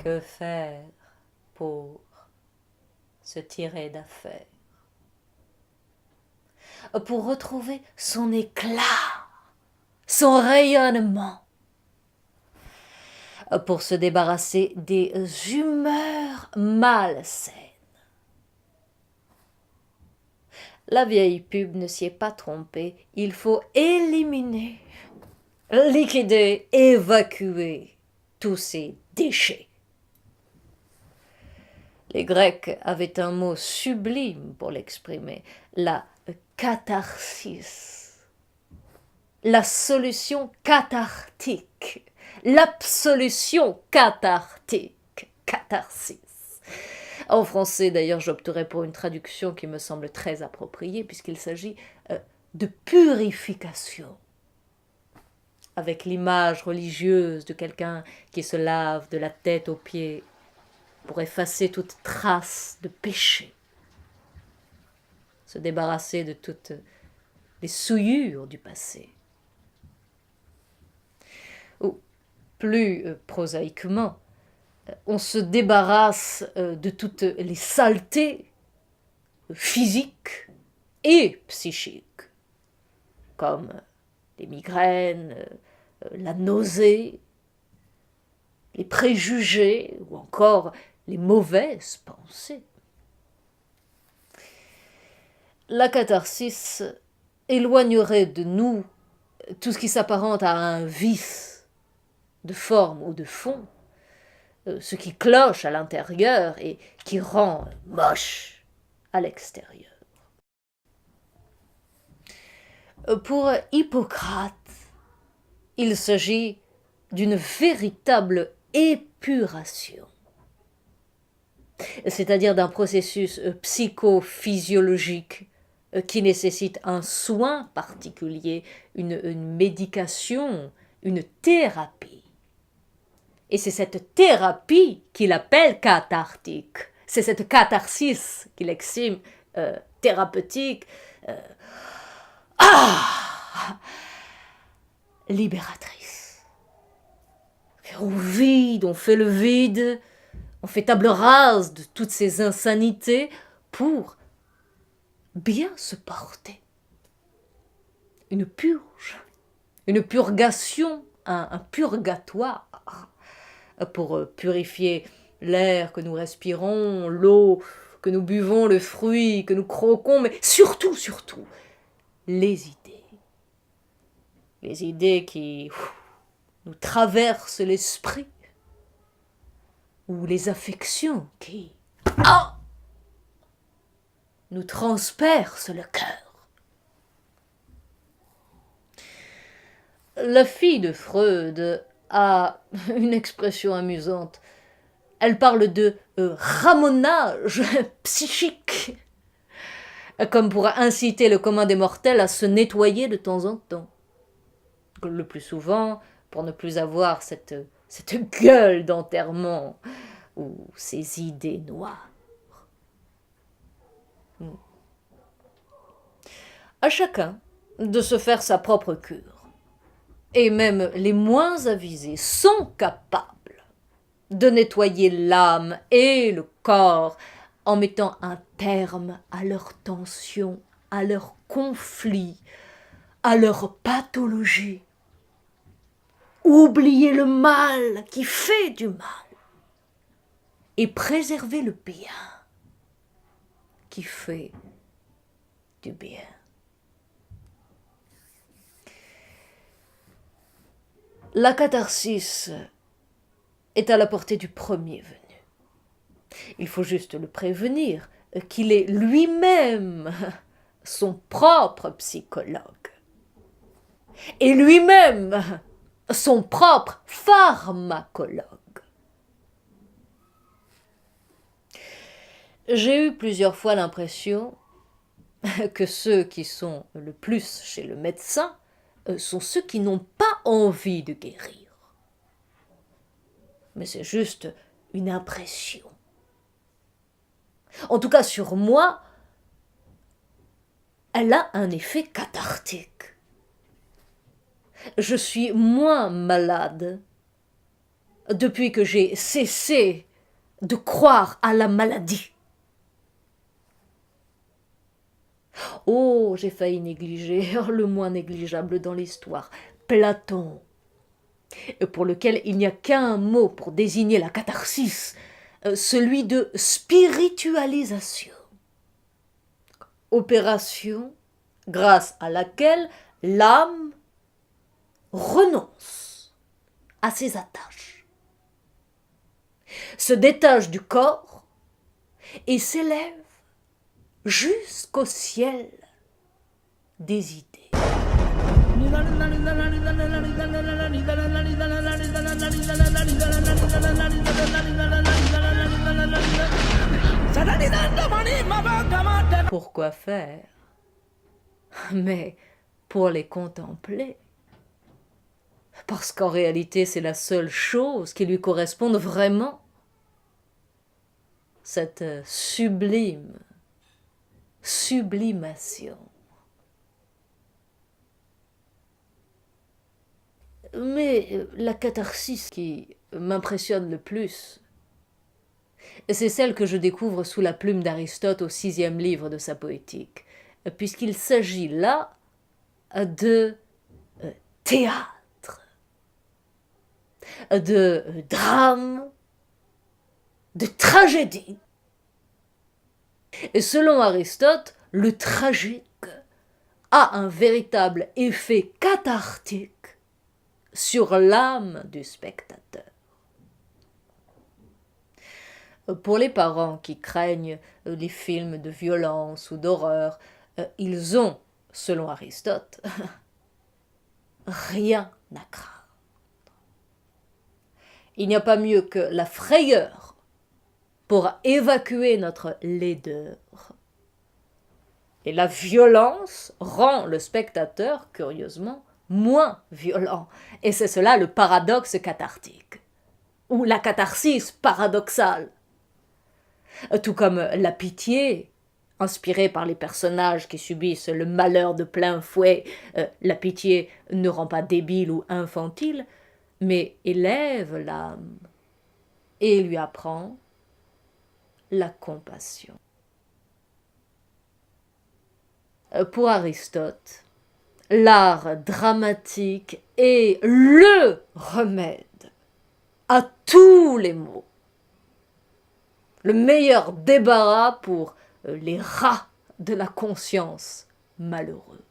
Que faire pour se tirer d'affaire? Pour retrouver son éclat, son rayonnement, pour se débarrasser des humeurs malsaines. La vieille pub ne s'y est pas trompée, il faut éliminer, liquider, évacuer tous ces déchets. Les Grecs avaient un mot sublime pour l'exprimer, la catharsis, la solution cathartique, l'absolution cathartique, catharsis. En français, d'ailleurs, j'opterais pour une traduction qui me semble très appropriée, puisqu'il s'agit de purification, avec l'image religieuse de quelqu'un qui se lave de la tête aux pieds pour effacer toute trace de péché, se débarrasser de toutes les souillures du passé. Ou plus prosaïquement, on se débarrasse de toutes les saletés physiques et psychiques, comme les migraines, la nausée, les préjugés ou encore les mauvaises pensées. La catharsis éloignerait de nous tout ce qui s'apparente à un vice de forme ou de fond, ce qui cloche à l'intérieur et qui rend moche à l'extérieur. Pour Hippocrate, il s'agit d'une véritable épuration, c'est-à-dire d'un processus psychophysiologique qui nécessite un soin particulier, une médication, une thérapie. Et c'est cette thérapie qu'il appelle cathartique. C'est cette catharsis qu'il estime thérapeutique. Libératrice. On vide, on fait le vide, on fait table rase de toutes ces insanités pour bien se porter. Une purge, une purgation, un purgatoire pour purifier l'air que nous respirons, l'eau que nous buvons, le fruit que nous croquons, mais surtout, les idées. Les idées qui nous traversent l'esprit, ou les affections qui nous transpercent le cœur. La fille de Freud a une expression amusante. Elle parle de ramonage psychique, comme pour inciter le commun des mortels à se nettoyer de temps en temps. Le plus souvent, pour ne plus avoir cette gueule d'enterrement ou ces idées noires. À chacun de se faire sa propre cure. Et même les moins avisés sont capables de nettoyer l'âme et le corps en mettant un terme à leurs tensions, à leurs conflits, à leurs pathologies. Oublier le mal qui fait du mal et préserver le bien qui fait du bien. La catharsis est à la portée du premier venu. Il faut juste le prévenir qu'il est lui-même son propre psychologue et lui-même son propre pharmacologue. J'ai eu plusieurs fois l'impression que ceux qui sont le plus chez le médecin sont ceux qui n'ont pas envie de guérir. Mais c'est juste une impression. En tout cas, sur moi, elle a un effet cathartique. Je suis moins malade depuis que j'ai cessé de croire à la maladie. Oh, j'ai failli négliger le moins négligeable dans l'histoire, Platon, pour lequel il n'y a qu'un mot pour désigner la catharsis, celui de spiritualisation. Opération grâce à laquelle l'âme renonce à ses attaches, se détache du corps et s'élève jusqu'au ciel des idées. Pourquoi faire? Mais pour les contempler. Parce qu'en réalité, c'est la seule chose qui lui corresponde vraiment. Cette sublime sublimation. Mais la catharsis qui m'impressionne le plus, c'est celle que je découvre sous la plume d'Aristote au 6e livre de sa poétique, puisqu'il s'agit là de théâtre, de drame, de tragédie. Et selon Aristote, le tragique a un véritable effet cathartique sur l'âme du spectateur. Pour les parents qui craignent les films de violence ou d'horreur, ils ont, selon Aristote, rien à craindre. Il n'y a pas mieux que la frayeur pour évacuer notre laideur. Et la violence rend le spectateur, curieusement, moins violent. Et c'est cela le paradoxe cathartique, ou la catharsis paradoxale. Tout comme la pitié, inspirée par les personnages qui subissent le malheur de plein fouet, la pitié ne rend pas débile ou infantile, mais élève l'âme et lui apprend la compassion. Pour Aristote, l'art dramatique est le remède à tous les maux, le meilleur débarras pour les rats de la conscience malheureux.